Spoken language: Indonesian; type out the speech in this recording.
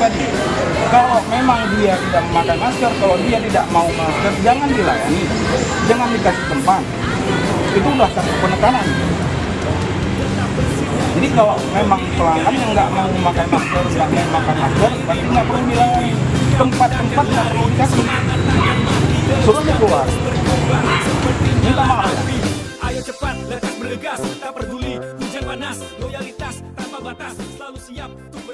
pribadi. Kalau memang dia tidak memakai masker, kalau dia tidak mau masker, jangan dilayani, jangan dikasih tempat. Itu udah satu penekanan. Jadi kalau memang pelanggan yang nggak mau memakai masker, nggak mau makan masker, berarti nggak perlu dilayani. Tempat-tempat nggak perlu dikasih. Suruh dia keluar. Minta maaf. Ayo cepat, lekas bergegas, tak peduli hujan panas, loyalitas tanpa batas, selalu siap untuk